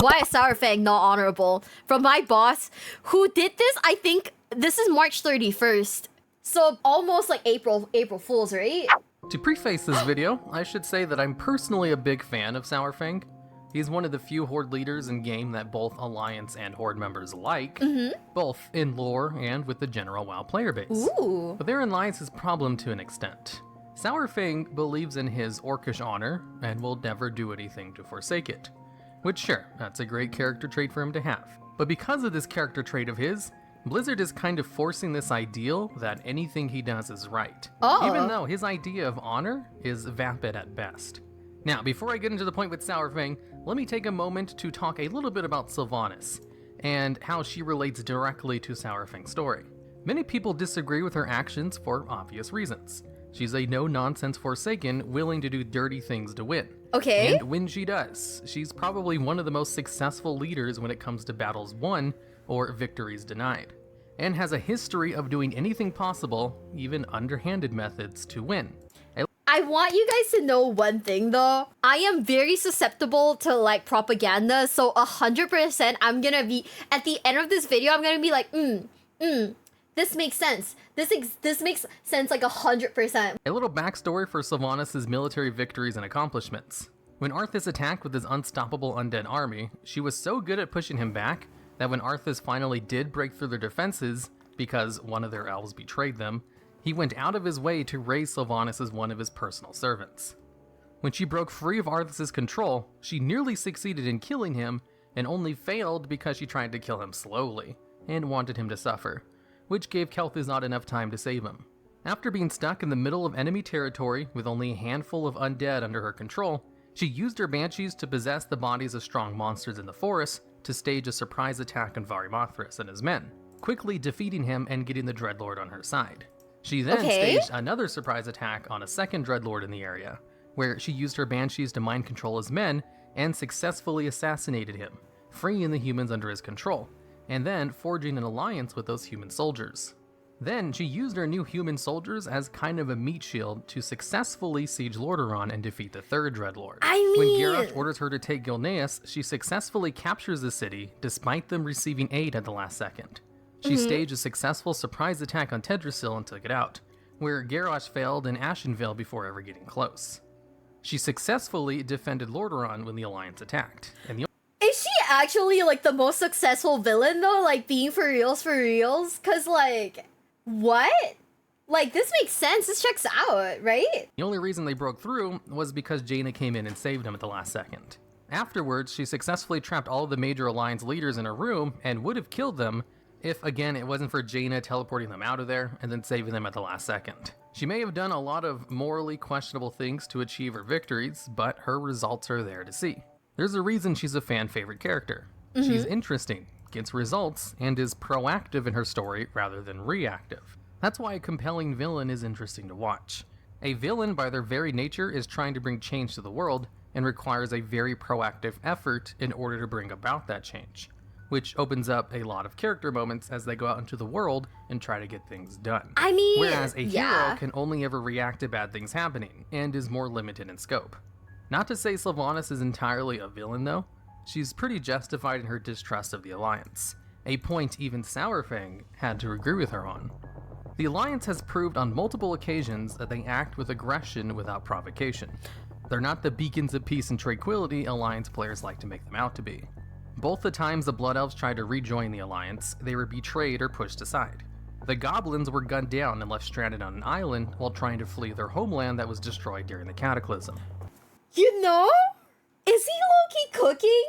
Why is Saurfang not honorable? From my boss, who did this, I think this is March 31st. So almost like April Fools, right? To preface this video, I should say that I'm personally a big fan of Saurfang. He's one of the few Horde leaders in game that both Alliance and Horde members like, both in lore and with the general WoW player base. Ooh. But therein lies his problem to an extent. Saurfang believes in his orcish honor and will never do anything to forsake it. Which sure, that's a great character trait for him to have. But because of this character trait of his, Blizzard is kind of forcing this ideal that anything he does is right. Even though his idea of honor is vapid at best. Now, before I get into the point with Saurfang, let me take a moment to talk a little bit about Sylvanas, and how she relates directly to Saurfang's story. Many people disagree with her actions for obvious reasons. She's a no-nonsense Forsaken willing to do dirty things to win. Okay. And when she does, she's probably one of the most successful leaders when it comes to battles won or victories denied, and has a history of doing anything possible, even underhanded methods, to win. I want you guys to know one thing though. I am very susceptible to like propaganda, so 100% I'm gonna be, at the end of this video, I'm gonna be like, this makes sense. This makes sense like 100%. A little backstory for Sylvanas' military victories and accomplishments. When Arthas attacked with his unstoppable undead army, she was so good at pushing him back that when Arthas finally did break through their defenses, because one of their elves betrayed them, he went out of his way to raise Sylvanas as one of his personal servants. When she broke free of Arthas' control, she nearly succeeded in killing him, and only failed because she tried to kill him slowly, and wanted him to suffer, which gave Kel'Thuzad enough time to save him. After being stuck in the middle of enemy territory with only a handful of undead under her control, she used her banshees to possess the bodies of strong monsters in the forest to stage a surprise attack on Varimathras and his men, quickly defeating him and getting the Dreadlord on her side. She then staged another surprise attack on a second Dreadlord in the area, where she used her banshees to mind control his men and successfully assassinated him, freeing the humans under his control, and then forging an alliance with those human soldiers. Then she used her new human soldiers as kind of a meat shield to successfully siege Lordaeron and defeat the third Dreadlord. When Garrosh orders her to take Gilneas, she successfully captures the city despite them receiving aid at the last second. She staged a successful surprise attack on Tedrassil and took it out, where Garrosh failed in Ashenvale before ever getting close. She successfully defended Lordaeron when the Alliance attacked. And Is she actually like the most successful villain though? Like being for reals? Cause like, what? Like this makes sense, this checks out, right? The only reason they broke through was because Jaina came in and saved them at the last second. Afterwards, she successfully trapped all of the major Alliance leaders in a room and would have killed them if, again, it wasn't for Jaina teleporting them out of there and then saving them at the last second. She may have done a lot of morally questionable things to achieve her victories, but her results are there to see. There's a reason she's a fan-favorite character. She's interesting, gets results, and is proactive in her story rather than reactive. That's why a compelling villain is interesting to watch. A villain, by their very nature, is trying to bring change to the world and requires a very proactive effort in order to bring about that change, which opens up a lot of character moments as they go out into the world and try to get things done. I mean, whereas a hero can only ever react to bad things happening, and is more limited in scope. Not to say Sylvanas is entirely a villain though, she's pretty justified in her distrust of the Alliance, a point even Saurfang had to agree with her on. The Alliance has proved on multiple occasions that they act with aggression without provocation. They're not the beacons of peace and tranquility Alliance players like to make them out to be. Both the times the Blood Elves tried to rejoin the Alliance, they were betrayed or pushed aside. The Goblins were gunned down and left stranded on an island while trying to flee their homeland that was destroyed during the Cataclysm. You know? Is he low-key cooking?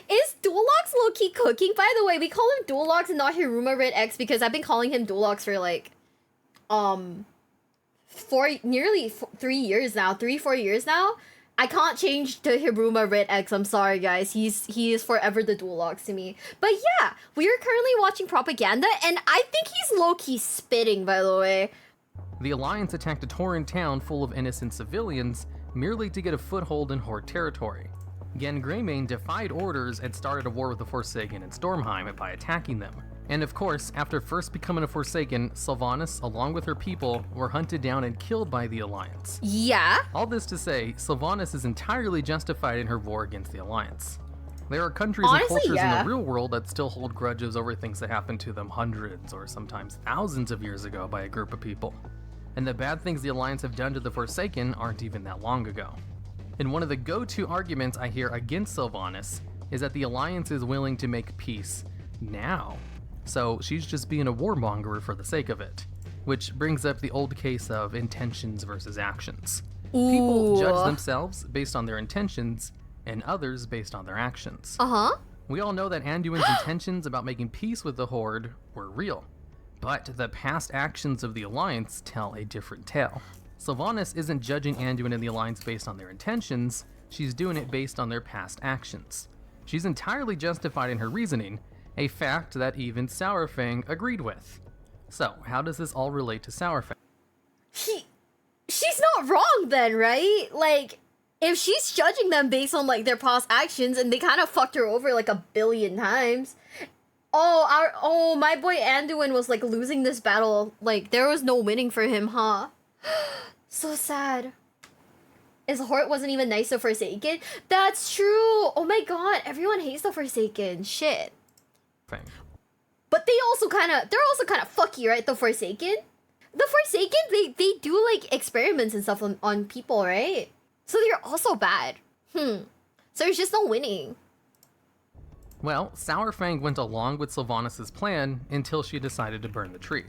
Is Dualox low-key cooking? By the way, we call him Dualox and not HirumaredX because I've been calling him Dualox for like, nearly 3 years now, 3-4 years now. I can't change to HirumaredX. I'm sorry, guys. He is forever the Dualox to me. But yeah, we are currently watching Propaganda, and I think he's low-key spitting, by the way. The Alliance attacked a Tauren town full of innocent civilians merely to get a foothold in Horde territory. Gen Greymane defied orders and started a war with the Forsaken in Stormheim by attacking them. And of course, after first becoming a Forsaken, Sylvanas, along with her people, were hunted down and killed by the Alliance. Yeah? All this to say, Sylvanas is entirely justified in her war against the Alliance. There are countries and Honestly, cultures in yeah. the real world that still hold grudges over things that happened to them hundreds or sometimes thousands of years ago by a group of people. And the bad things the Alliance have done to the Forsaken aren't even that long ago. And one of the go-to arguments I hear against Sylvanas is that the Alliance is willing to make peace now. So she's just being a warmonger for the sake of it. Which brings up the old case of intentions versus actions. People Ooh. judge themselves based on their intentions, and others based on their actions. Uh-huh. We all know that Anduin's intentions about making peace with the Horde were real, but the past actions of the Alliance tell a different tale. Sylvanas isn't judging Anduin and the Alliance based on their intentions, she's doing it based on their past actions. She's entirely justified in her reasoning, a fact that even Saurfang agreed with. So, how does this all relate to Saurfang? She's not wrong then, right? Like, if she's judging them based on like their past actions and they kind of fucked her over like a billion times. My boy Anduin was like losing this battle. Like there was no winning for him, huh? So sad. His Horde wasn't even nice to Forsaken. That's true. Oh my god, everyone hates the Forsaken. Shit. Fang. But they're also kind of fucky, right? The Forsaken. The Forsaken, they do like experiments and stuff on people, right? So they're also bad. So there's just no winning. Well, Saurfang went along with Sylvanas' plan until she decided to burn the tree.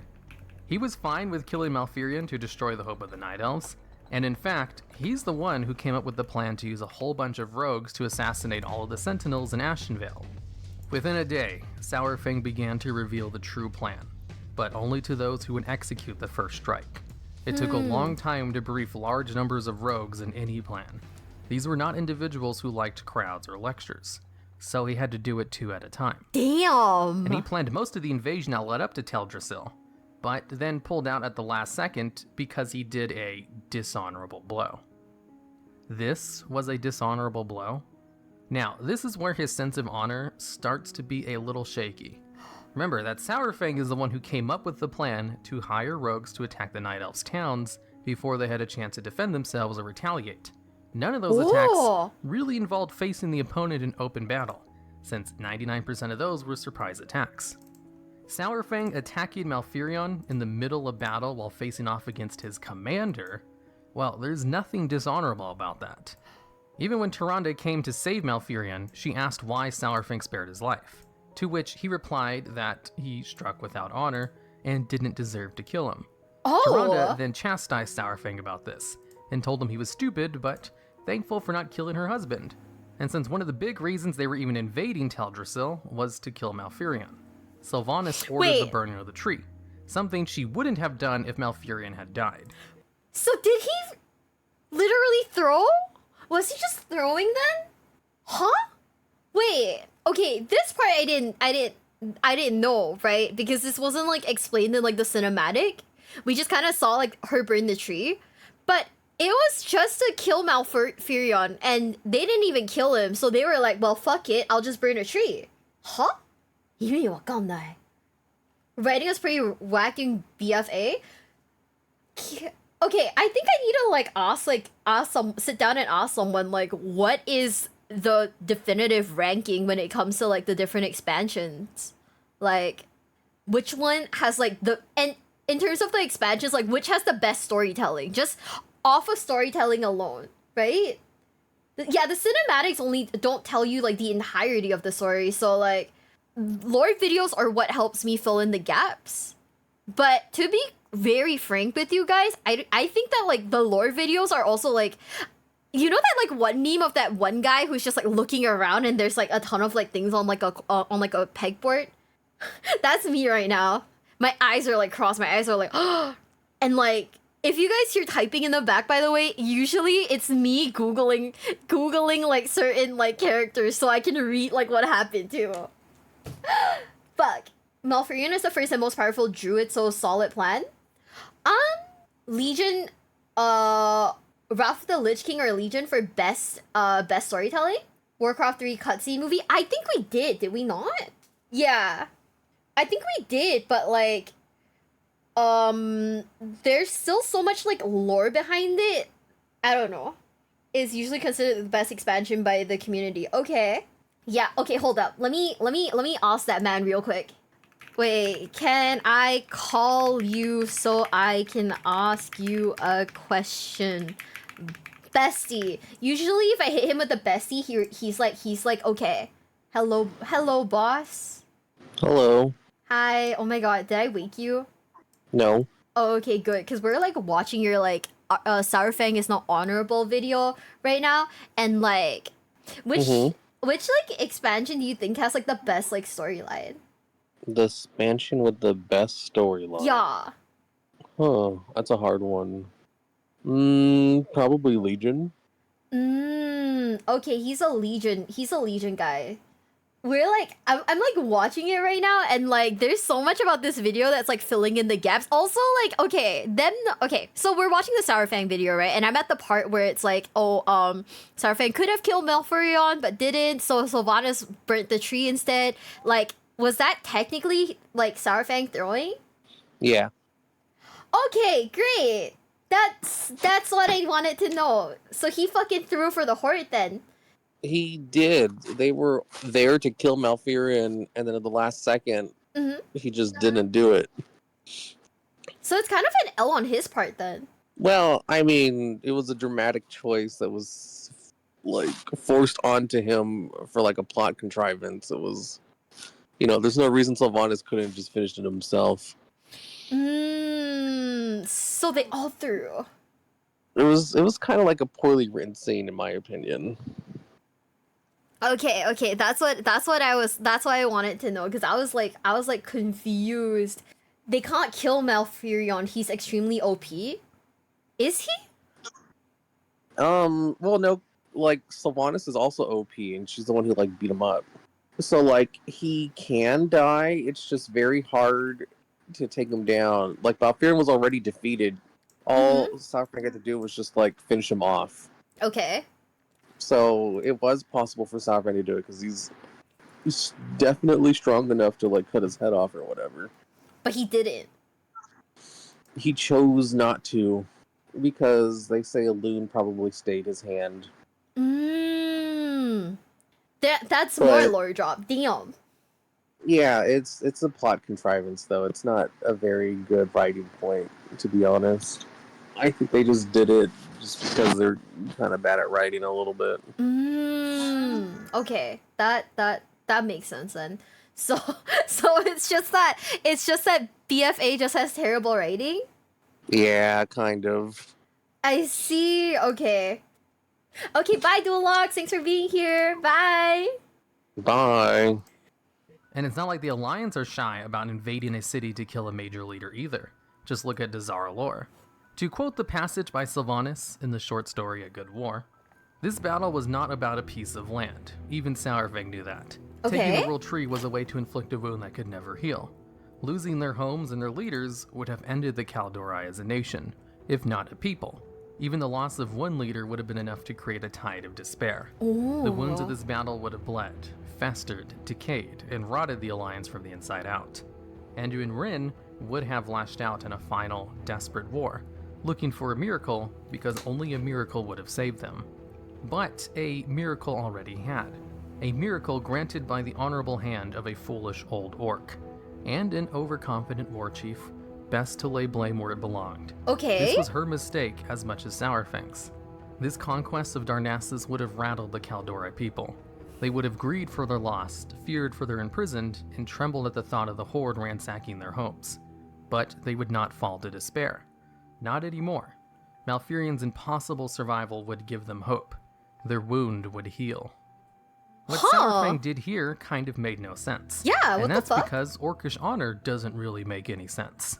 He was fine with killing Malfurion to destroy the hope of the Night Elves, and in fact, he's the one who came up with the plan to use a whole bunch of rogues to assassinate all of the Sentinels in Ashenvale. Within a day, Saurfang began to reveal the true plan, but only to those who would execute the first strike. It took a long time to brief large numbers of rogues in any plan. These were not individuals who liked crowds or lectures, so he had to do it 2 at a time. Damn. And he planned most of the invasion that led up to Teldrassil, but then pulled out at the last second because he did a dishonorable blow. This was a dishonorable blow? Now, this is where his sense of honor starts to be a little shaky. Remember that Saurfang is the one who came up with the plan to hire rogues to attack the Night Elves' towns before they had a chance to defend themselves or retaliate. None of those attacks really involved facing the opponent in open battle, since 99% of those were surprise attacks. Saurfang attacking Malfurion in the middle of battle while facing off against his commander, well, there's nothing dishonorable about that. Even when Tyrande came to save Malfurion, she asked why Saurfang spared his life, to which he replied that he struck without honor and didn't deserve to kill him. Tyrande then chastised Saurfang about this, and told him he was stupid, but thankful for not killing her husband. And since one of the big reasons they were even invading Teldrassil was to kill Malfurion, Sylvanas ordered the burning of the tree, something she wouldn't have done if Malfurion had died. So did he literally throw? Was he just throwing then? Huh? Wait. Okay, this part I didn't know, right? Because this wasn't like explained in like the cinematic. We just kind of saw like her burn the tree, but it was just to kill Malfurion, and they didn't even kill him. So they were like, "Well, fuck it, I'll just burn a tree." Huh? 이름이 와깝네. Writing is pretty whacking BFA. Okay, I think I need to sit down and ask someone like, what is the definitive ranking when it comes to like the different expansions? Like, which one has like and in terms of the expansions, like which has the best storytelling? Just off of storytelling alone, right? Yeah, the cinematics only don't tell you like the entirety of the story, so like lore videos are what helps me fill in the gaps. But to be very frank with you guys, I think that like the lore videos are also like, you know that like one meme of that one guy who's just like looking around and there's like a ton of like things on like a pegboard? That's me right now. My eyes are like crossed, my eyes are like and like if you guys hear typing in the back, by the way, usually it's me googling like certain like characters so I can read like what happened too. Fuck. Malfurion is the first and most powerful druid, so solid plan. Legion, Wrath of the Lich King or Legion for best storytelling? Warcraft 3 cutscene movie? I think we did we not? Yeah. I think we did, but like, there's still so much like lore behind it. I don't know. It's usually considered the best expansion by the community. Okay. Yeah, okay, hold up. Let me ask that man real quick. Wait, can I call you so I can ask you a question? Bestie. Usually if I hit him with a bestie, he's like, okay. Hello, boss. Hello. Hi. Oh my god, did I wake you? No. Oh, okay, good. Cause we're like watching your like Saurfang is not honorable video right now, and like, which Mm-hmm. which like expansion do you think has like the best like storyline? The expansion with the best storyline. Yeah. Huh. That's a hard one. Probably Legion. Okay, he's a Legion. He's a Legion guy. We're like, I'm like watching it right now, and like, there's so much about this video that's like filling in the gaps. Also, like, okay, so we're watching the Saurfang video, right? And I'm at the part where it's like, oh, Saurfang could have killed Malfurion, but didn't, so Sylvanas burnt the tree instead. Like, was that technically like Saurfang throwing? Yeah. Okay, great. That's what I wanted to know. So he fucking threw for the horde then. He did. They were there to kill Malfurion, and then at the last second, he just didn't do it. So it's kind of an L on his part then. Well, I mean, it was a dramatic choice that was like forced onto him for like a plot contrivance. It was, there's no reason Sylvanas couldn't have just finished it himself. So they all threw. It was kind of like a poorly written scene, in my opinion. Okay, that's why I wanted to know, because I was like confused. They can't kill Malfurion. He's extremely OP. Is he? Well, no, like Sylvanas is also OP, and she's the one who like beat him up. So like he can die. It's just very hard to take him down. Like Malfurion was already defeated. All Saurfang had to do was just like finish him off. Okay. So it was possible for Saurfang to do it because he's definitely strong enough to like cut his head off or whatever. But he didn't. He chose not to because they say a loon probably stayed his hand. That's more lore drop. Damn. Yeah, it's a plot contrivance though. It's not a very good writing point, to be honest. I think they just did it just because they're kind of bad at writing a little bit. Okay, that makes sense then. So it's just that BFA just has terrible writing. Yeah, kind of. I see. Okay. Okay, bye, Dualox. Thanks for being here. Bye. Bye. And it's not like the Alliance are shy about invading a city to kill a major leader either. Just look at Dazara lore. To quote the passage by Sylvanas in the short story A Good War, this battle was not about a piece of land. Even Saurfang knew that. Okay. Taking the world tree was a way to inflict a wound that could never heal. Losing their homes and their leaders would have ended the Kaldorei as a nation, if not a people. Even the loss of one leader would have been enough to create a tide of despair. Ooh. The wounds of this battle would have bled, festered, decayed, and rotted the Alliance from the inside out. Anduin and Rin would have lashed out in a final, desperate war, looking for a miracle because only a miracle would have saved them. But a miracle already had. A miracle granted by the honorable hand of a foolish old orc, and an overconfident war chief, best to lay blame where it belonged. Okay. This was her mistake as much as Saurfang's. This conquest of Darnassus would have rattled the Kaldorei people. They would have grieved for their lost, feared for their imprisoned, and trembled at the thought of the horde ransacking their homes. But they would not fall to despair. Not anymore. Malfurion's impossible survival would give them hope. Their wound would heal. What Saurfang did here kind of made no sense. Yeah, what and the that's fuck? because Orcish honor doesn't really make any sense.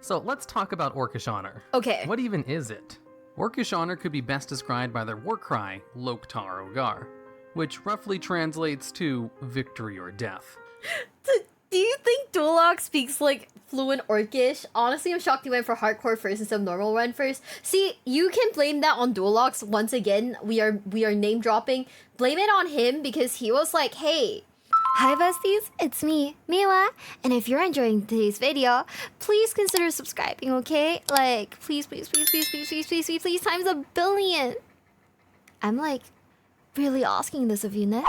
So let's talk about Orcish honor. Okay. What even is it? Orcish honor could be best described by their war cry, Loktar Ogar, which roughly translates to victory or death. Do you think Dualox speaks like fluent Orcish? Honestly, I'm shocked he went for hardcore first instead of normal run first. See, you can blame that on Dualox. Once again, we are name dropping. Blame it on him because he was like, hey, hi besties, it's me, Miwa, and if you're enjoying today's video, please consider subscribing, okay? Like, please, times 1 billion. I'm like really asking this of you, Ned.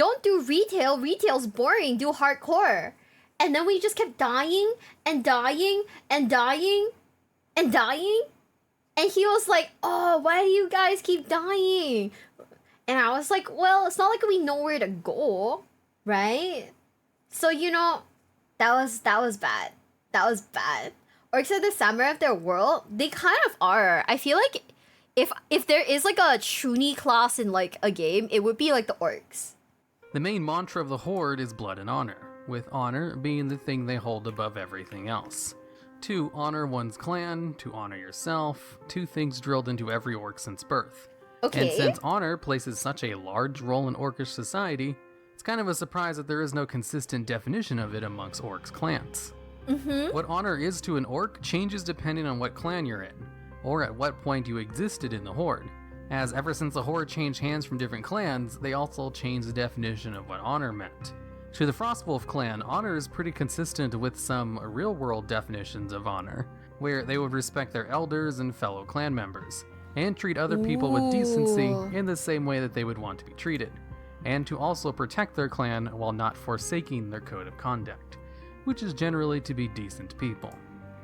don't do retail. Retail's boring. Do hardcore. And then we just kept dying and dying and dying and dying. And he was like, oh, why do you guys keep dying? And I was like, well, it's not like we know where to go, right? So, you know, that was bad. That was bad. Orcs are the samurai of their world. They kind of are. I feel like if there is like a Chunin class in like a game, it would be like the orcs. The main mantra of the Horde is blood and honor, with honor being the thing they hold above everything else. To honor one's clan, to honor yourself, two things drilled into every orc since birth. Okay. And since honor places such a large role in orcish society, it's kind of a surprise that there is no consistent definition of it amongst orcs' clans. Mm-hmm. What honor is to an orc changes depending on what clan you're in, or at what point you existed in the Horde. As ever since the Horde changed hands from different clans, they also changed the definition of what honor meant. To the Frostwolf clan, honor is pretty consistent with some real-world definitions of honor, where they would respect their elders and fellow clan members, and treat other people with decency in the same way that they would want to be treated, and to also protect their clan while not forsaking their code of conduct, which is generally to be decent people.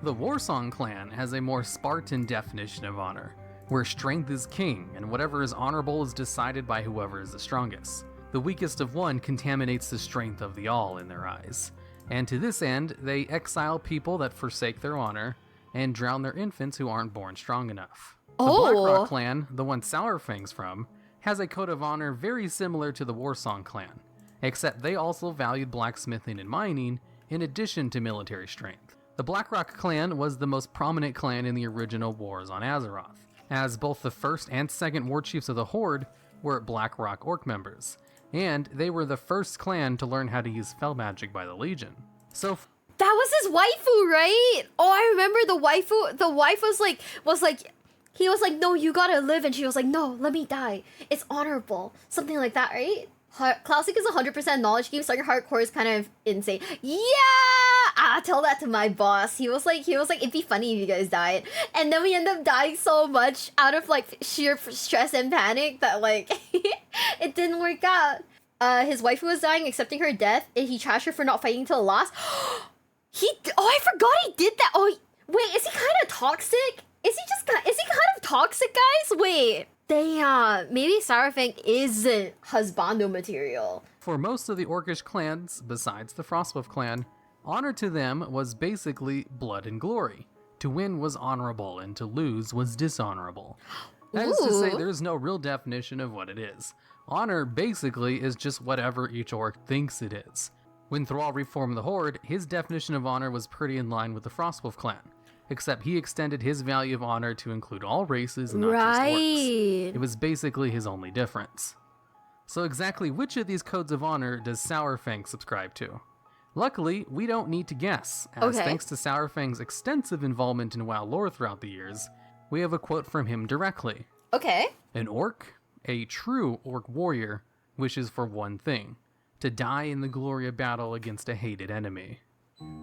The Warsong clan has a more Spartan definition of honor, where strength is king and whatever is honorable is decided by whoever is the strongest. The weakest of one contaminates the strength of the all in their eyes, and to this end, they exile people that forsake their honor and drown their infants who aren't born strong enough. The Blackrock clan, the one Saurfang's from, has a code of honor very similar to the Warsong clan, except they also valued blacksmithing and mining in addition to military strength. The Blackrock clan was the most prominent clan in the original wars on Azeroth, as both the first and second war chiefs of the Horde were Blackrock orc members, and they were the first clan to learn how to use fel magic by the Legion. So that was his waifu, right? Oh, I remember the waifu. The wife was like, he was like, no, you gotta live, and she was like, no, let me die. It's honorable, something like that, right? Classic is 100% knowledge game. Starting hardcore is kind of insane. Yeah, tell that to my boss. He was like, it'd be funny if you guys died, and then we end up dying so much out of like sheer stress and panic that like it didn't work out. His wife was dying, accepting her death, and he trashed her for not fighting till the last. I forgot he did that. Oh, wait, is he kind of toxic? Is he kind of toxic, guys? Wait. Damn, maybe Saurfang isn't husbando material. For most of the orcish clans, besides the Frostwolf clan, honor to them was basically blood and glory. To win was honorable, and to lose was dishonorable. That is to say, there is no real definition of what it is. Honor basically is just whatever each orc thinks it is. When Thrall reformed the Horde, his definition of honor was pretty in line with the Frostwolf clan, except he extended his value of honor to include all races, not just orcs. It was basically his only difference. So exactly which of these codes of honor does Saurfang subscribe to? Luckily, we don't need to guess, as thanks to Saurfang's extensive involvement in WoW lore throughout the years, we have a quote from him directly. Okay. An orc, a true orc warrior, wishes for one thing: to die in the glory of battle against a hated enemy.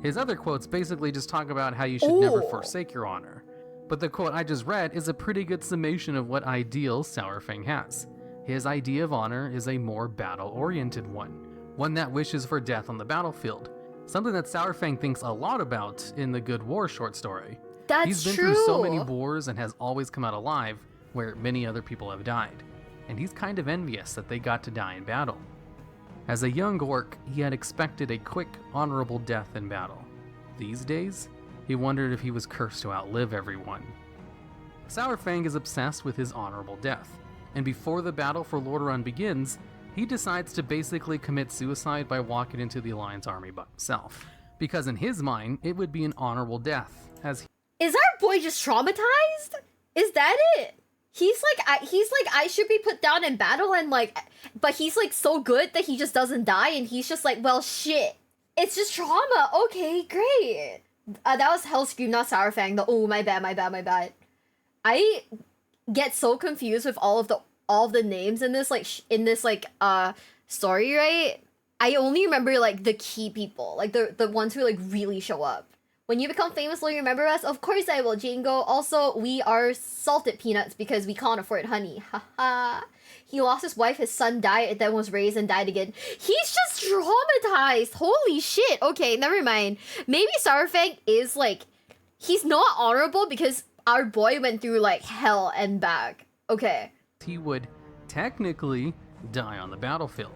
His other quotes basically just talk about how you should never forsake your honor. But the quote I just read is a pretty good summation of what ideal Saurfang has. His idea of honor is a more battle-oriented one that wishes for death on the battlefield, something that Saurfang thinks a lot about in the Good War short story. He's been through so many wars and has always come out alive, where many other people have died, and he's kind of envious that they got to die in battle. As a young orc, he had expected a quick, honorable death in battle. These days, he wondered if he was cursed to outlive everyone. Saurfang is obsessed with his honorable death, and before the battle for Lordaeron begins, he decides to basically commit suicide by walking into the Alliance army by himself. Because in his mind, it would be an honorable death, as Is our boy just traumatized? Is that it? He's like, I should be put down in battle, and like, but he's like so good that he just doesn't die, and he's just like, well, shit. It's just trauma. Okay, great. That was Hellscream, not Saurfang. My bad. I get so confused with all of the names in this story, right? I only remember like the key people, like the ones who like really show up. When you become famous, will you remember us? Of course I will, Jingo. Also, we are salted peanuts because we can't afford honey. Haha. He lost his wife, his son died, and then was raised and died again. He's just traumatized. Holy shit. Okay, never mind. Maybe Saurfang is like, he's not honorable because our boy went through like hell and back. Okay. He would technically die on the battlefield.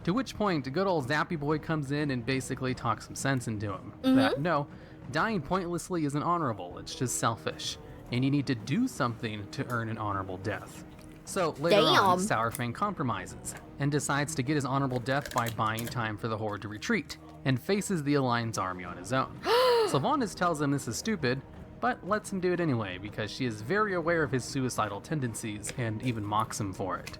To which point, good old Zappy Boy comes in and basically talks some sense into him. That no, dying pointlessly isn't honorable, it's just selfish. And you need to do something to earn an honorable death. So later on, Saurfang compromises and decides to get his honorable death by buying time for the Horde to retreat and faces the Alliance army on his own. Sylvanas tells him this is stupid, but lets him do it anyway because she is very aware of his suicidal tendencies and even mocks him for it.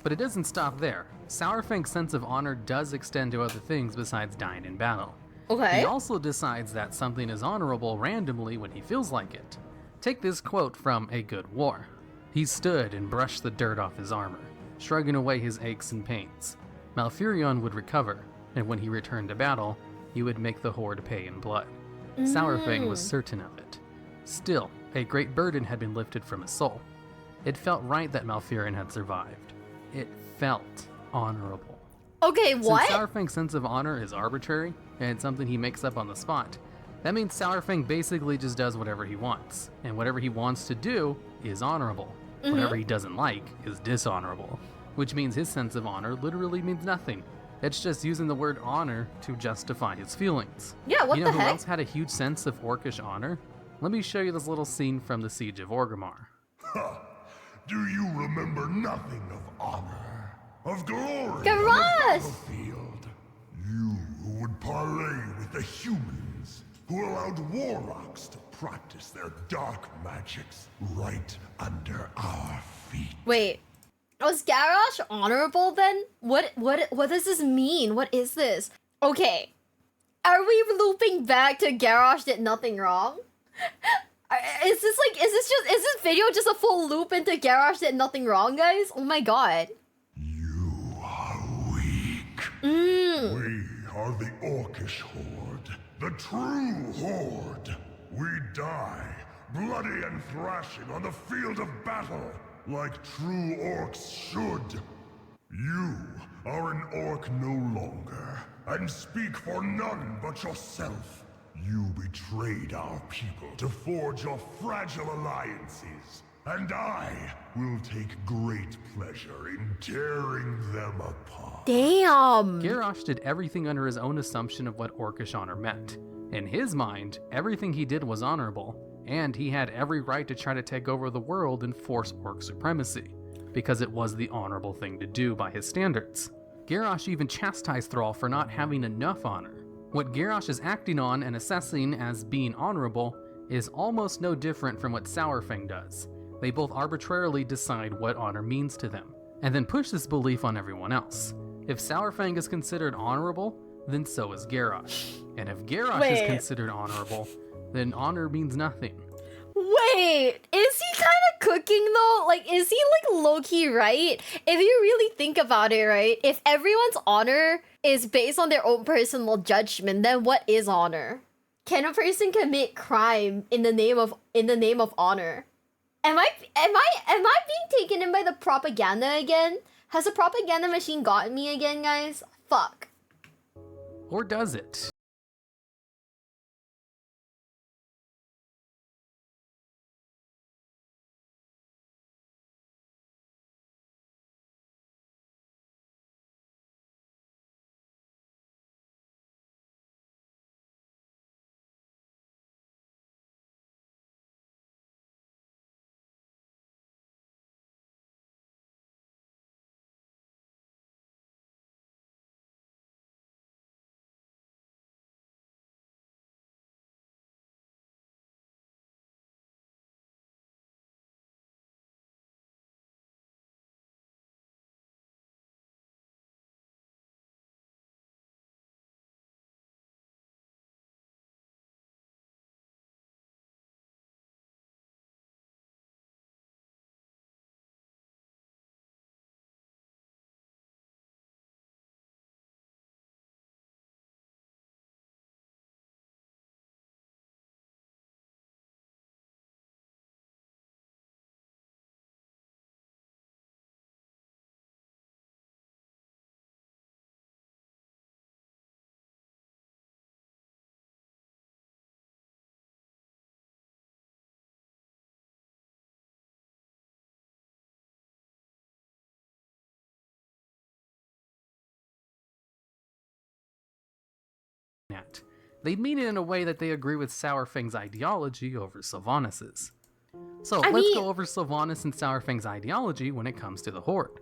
But it doesn't stop there. Saurfang's sense of honor does extend to other things besides dying in battle. Okay. He also decides that something is honorable randomly when he feels like it. Take this quote from A Good War. He stood and brushed the dirt off his armor, shrugging away his aches and pains. Malfurion would recover, and when he returned to battle, he would make the Horde pay in blood. Saurfang was certain of it. Still, a great burden had been lifted from his soul. It felt right that Malfurion had survived. It felt honorable. Okay, what? Since Saurfang's sense of honor is arbitrary, and something he makes up on the spot, that means Saurfang basically just does whatever he wants, and whatever he wants to do is honorable. Whatever he doesn't like is dishonorable, which means his sense of honor literally means nothing. It's just using the word honor to justify his feelings. Yeah, what you know the who heck? else had a huge sense of orcish honor? Let me show you this little scene from the Siege of Orgrimmar. Do you remember nothing of honor, of glory Garage! on the battlefield? You who would parley with the humans, who allowed warlocks to practice their dark magics right under our feet. Wait, was Garrosh honorable then? What does this mean? What is this? Okay, are we looping back to Garrosh did nothing wrong? Is this video just a full loop into Garrosh did nothing wrong, guys? Oh my god. You are weak. We are the Orcish Horde, the true Horde. We die, bloody and thrashing on the field of battle, like true orcs should. You are an orc no longer, and speak for none but yourself. You betrayed our people to forge your fragile alliances, and I will take great pleasure in tearing them apart. Damn. Garrosh did everything under his own assumption of what orcish honor meant. In his mind, everything he did was honorable, and he had every right to try to take over the world and force orc supremacy, because it was the honorable thing to do by his standards. Garrosh even chastised Thrall for not having enough honor. What Garrosh is acting on and assessing as being honorable is almost no different from what Saurfang does. They both arbitrarily decide what honor means to them, and then push this belief on everyone else. If Saurfang is considered honorable, then so is Garrosh. And if Garrosh is considered honorable, then honor means nothing. Wait, is he kind of cooking though? Like, is he like low-key right? If you really think about it, right? If everyone's honor is based on their own personal judgment, then what is honor? Can a person commit crime in the name of honor? Am I being taken in by the propaganda again? Has the propaganda machine gotten me again, guys? Fuck. Or does it? at. They'd mean it in a way that they agree with Saurfang's ideology over Sylvanas'. So let's go over Sylvanas and Saurfang's ideology when it comes to the Horde.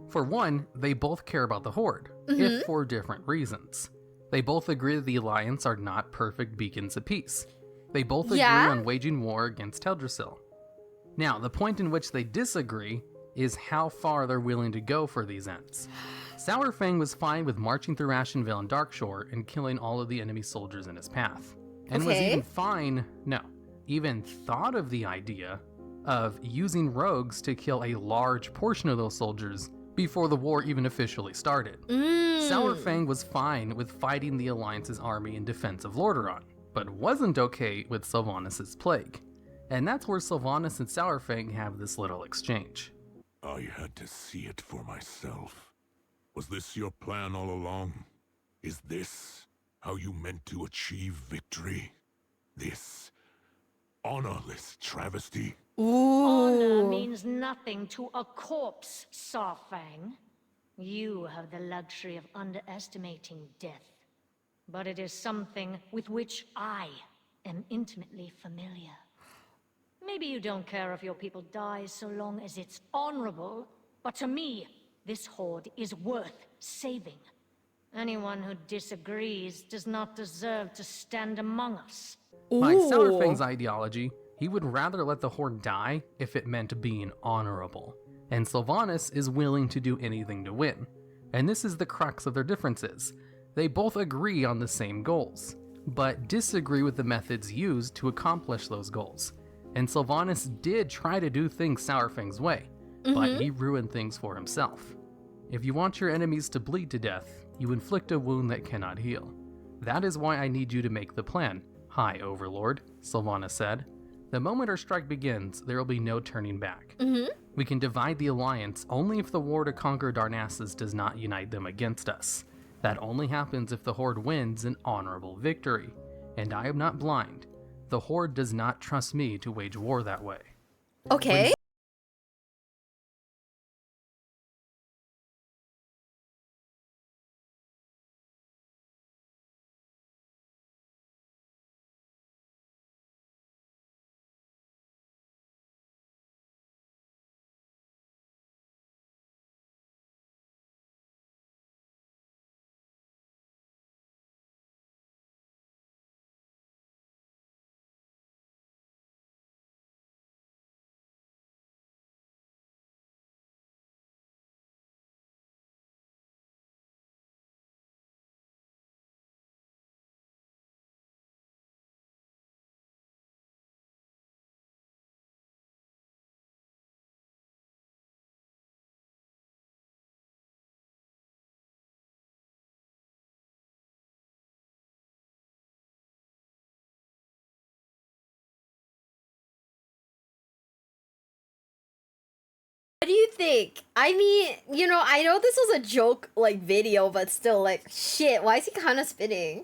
For one, they both care about the Horde, if for different reasons. They both agree that the Alliance are not perfect beacons of peace. They both agree on waging war against Teldrassil. Now, the point in which they disagree is how far they're willing to go for these ends. Saurfang was fine with marching through Ashenvale and Darkshore and killing all of the enemy soldiers in his path. And was even thought of the idea of using rogues to kill a large portion of those soldiers before the war even officially started. Saurfang was fine with fighting the Alliance's army in defense of Lordaeron, but wasn't okay with Sylvanas' plague. And that's where Sylvanas and Saurfang have this little exchange. I had to see it for myself. Was this your plan all along? Is this how you meant to achieve victory? This honorless travesty? Honor means nothing to a corpse, Saurfang. You have the luxury of underestimating death. But it is something with which I am intimately familiar. Maybe you don't care if your people die so long as it's honorable, but to me, this horde is worth saving. Anyone who disagrees does not deserve to stand among us. By Saurfang's ideology, he would rather let the Horde die if it meant being honorable, and Sylvanas is willing to do anything to win. And this is the crux of their differences. They both agree on the same goals, but disagree with the methods used to accomplish those goals. And Sylvanas did try to do things Saurfang's way, but he ruined things for himself. If you want your enemies to bleed to death, you inflict a wound that cannot heal. That is why I need you to make the plan. High Overlord, Sylvanas said. The moment our strike begins, there will be no turning back. We can divide the Alliance only if the war to conquer Darnassus does not unite them against us. That only happens if the Horde wins an honorable victory. And I am not blind. The Horde does not trust me to wage war that way. Okay. What do you think? I mean, I know this was a joke, like, video, but still, like, shit, why is he kind of spitting?